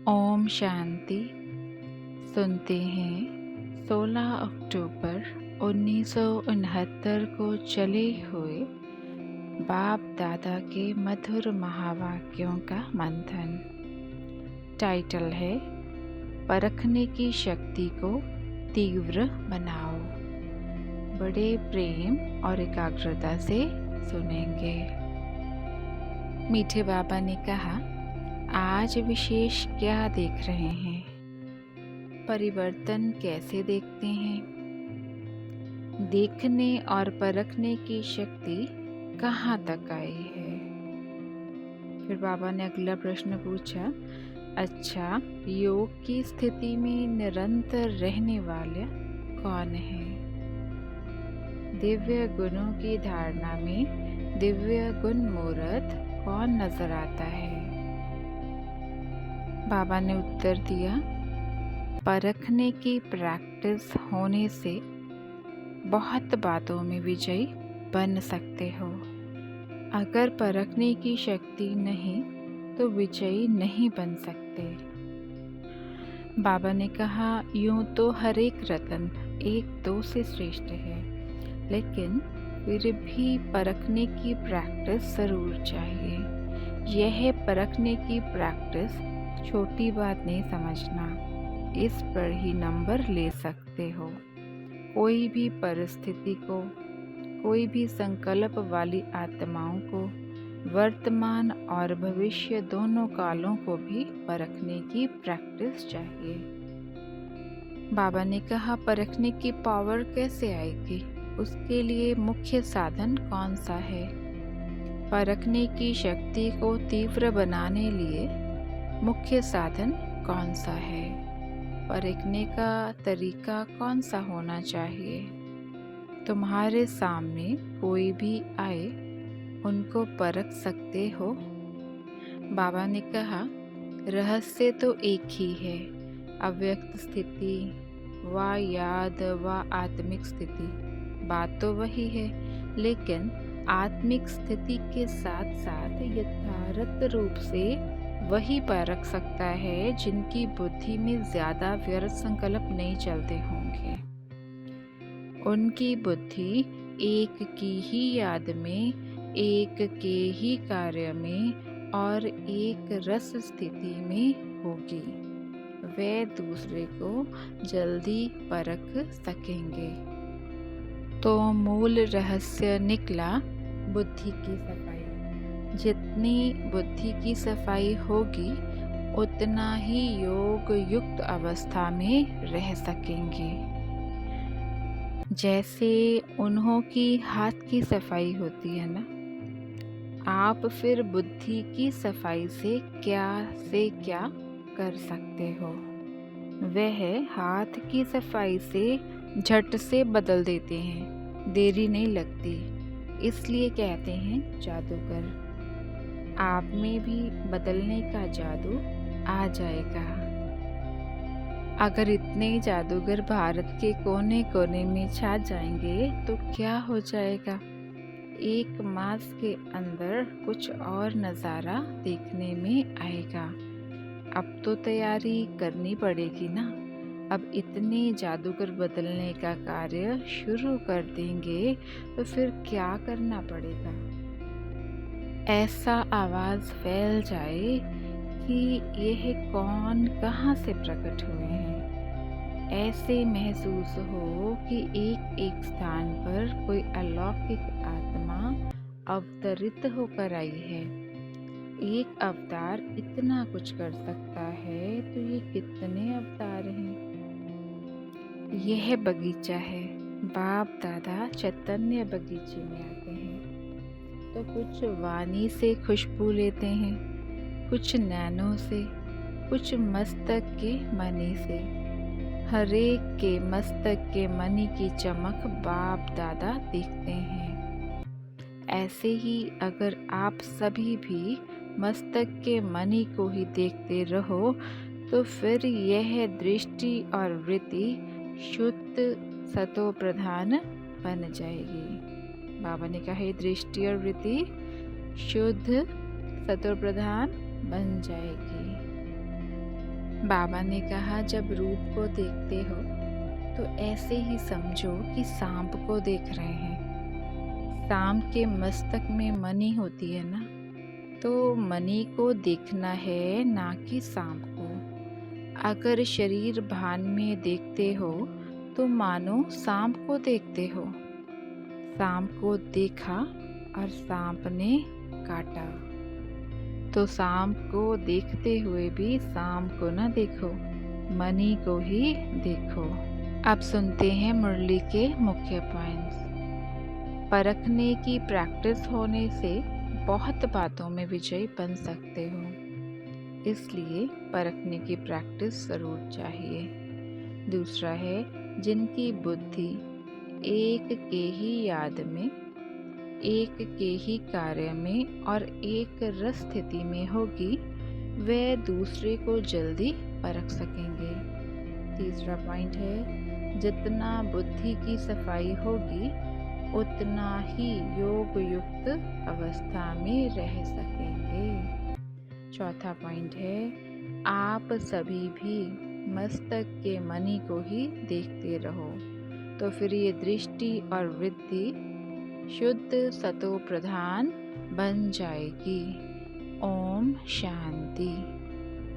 ओम शांति। सुनते हैं 16 अक्टूबर 1969 को चले हुए बाप दादा के मधुर महावाक्यों का मंथन। टाइटल है परखने की शक्ति को तीव्र बनाओ। बड़े प्रेम और एकाग्रता से सुनेंगे। मीठे बाबा ने कहा, आज विशेष क्या देख रहे हैं? परिवर्तन कैसे देखते हैं? देखने और परखने की शक्ति कहाँ तक आई है? फिर बाबा ने अगला प्रश्न पूछा, अच्छा, योग की स्थिति में निरंतर रहने वाले कौन है? दिव्य गुणों की धारणा में दिव्य गुण मूर्त कौन नजर आता है? बाबा ने उत्तर दिया, परखने की प्रैक्टिस होने से बहुत बातों में विजयी बन सकते हो। अगर परखने की शक्ति नहीं तो विजयी नहीं बन सकते। बाबा ने कहा, यूं तो हर एक रत्न एक दो से श्रेष्ठ है, लेकिन फिर भी परखने की प्रैक्टिस जरूर चाहिए। यह परखने की प्रैक्टिस छोटी बात नहीं समझना, इस पर ही नंबर ले सकते हो। कोई भी परिस्थिति को, कोई भी संकल्प वाली आत्माओं को, वर्तमान और भविष्य दोनों कालों को भी परखने की प्रैक्टिस चाहिए। बाबा ने कहा, परखने की पावर कैसे आएगी? उसके लिए मुख्य साधन कौन सा है? परखने की शक्ति को तीव्र बनाने लिए मुख्य साधन कौन सा है? परखने का तरीका कौन सा होना चाहिए? तुम्हारे सामने कोई भी आए, उनको परख सकते हो? बाबा ने कहा, रहस्य तो एक ही है, अव्यक्त स्थिति व याद व आत्मिक स्थिति। बात तो वही है, लेकिन आत्मिक स्थिति के साथ साथ यथार्थ रूप से वही परख सकता है जिनकी बुद्धि में ज्यादा व्यर्थ संकल्प नहीं चलते होंगे। उनकी बुद्धि एक की ही याद में, एक के ही कार्य में और एक रस स्थिति में होगी। वे दूसरे को जल्दी परख सकेंगे। तो मूल रहस्य निकला बुद्धि की सफाई। जितनी बुद्धि की सफाई होगी, उतना ही योग युक्त अवस्था में रह सकेंगे। जैसे उन्हों की हाथ की सफाई होती है ना, आप फिर बुद्धि की सफाई से क्या कर सकते हो? वह हाथ की सफाई से झट से बदल देते हैं, देरी नहीं लगती। इसलिए कहते हैं जादूगर। आप में भी बदलने का जादू आ जाएगा। अगर इतने जादूगर भारत के कोने कोने में छा जाएंगे तो क्या हो जाएगा? एक मास के अंदर कुछ और नज़ारा देखने में आएगा। अब तो तैयारी करनी पड़ेगी ना। अब इतने जादूगर बदलने का कार्य शुरू कर देंगे तो फिर क्या करना पड़ेगा? ऐसा आवाज फैल जाए कि यह कौन कहाँ से प्रकट हुए हैं। ऐसे महसूस हो कि एक एक स्थान पर कोई अलौकिक आत्मा अवतरित होकर आई है। एक अवतार इतना कुछ कर सकता है तो ये कितने अवतार हैं? यह बगीचा है। बाप दादा चैतन्य बगीचे में आते हैं तो कुछ वाणी से खुशबू लेते हैं, कुछ नैनों से, कुछ मस्तक के मणि से। हर एक के मस्तक के मणि की चमक बाप दादा देखते हैं। ऐसे ही अगर आप सभी भी मस्तक के मणि को ही देखते रहो तो फिर यह दृष्टि और वृत्ति शुद्ध सतो प्रधान बन जाएगी। बाबा ने कहा, दृष्टि और वृत्ति शुद्ध सतो प्रधान बन जाएगी। बाबा ने कहा, जब रूप को देखते हो तो ऐसे ही समझो कि सांप को देख रहे हैं। सांप के मस्तक में मणि होती है ना, तो मणि को देखना है, ना कि सांप को। अगर शरीर भान में देखते हो तो मानो सांप को देखते हो। सांप को देखा और सांप ने काटा, तो सांप को देखते हुए भी सांप को न देखो, मणि को ही देखो। अब सुनते हैं मुरली के मुख्य पॉइंट्स। परखने की प्रैक्टिस होने से बहुत बातों में विजयी बन सकते हो, इसलिए परखने की प्रैक्टिस जरूर चाहिए। दूसरा है, जिनकी बुद्धि एक के ही याद में, एक के ही कार्य में और एक रस स्थिति में होगी, वे दूसरे को जल्दी परख सकेंगे। तीसरा पॉइंट है, जितना बुद्धि की सफाई होगी उतना ही योग युक्त अवस्था में रह सकेंगे। चौथा पॉइंट है, आप सभी भी मस्तक के मणि को ही देखते रहो, तो फिर ये दृष्टि और वृद्धि शुद्ध सतो प्रधान बन जाएगी। ओम शांति।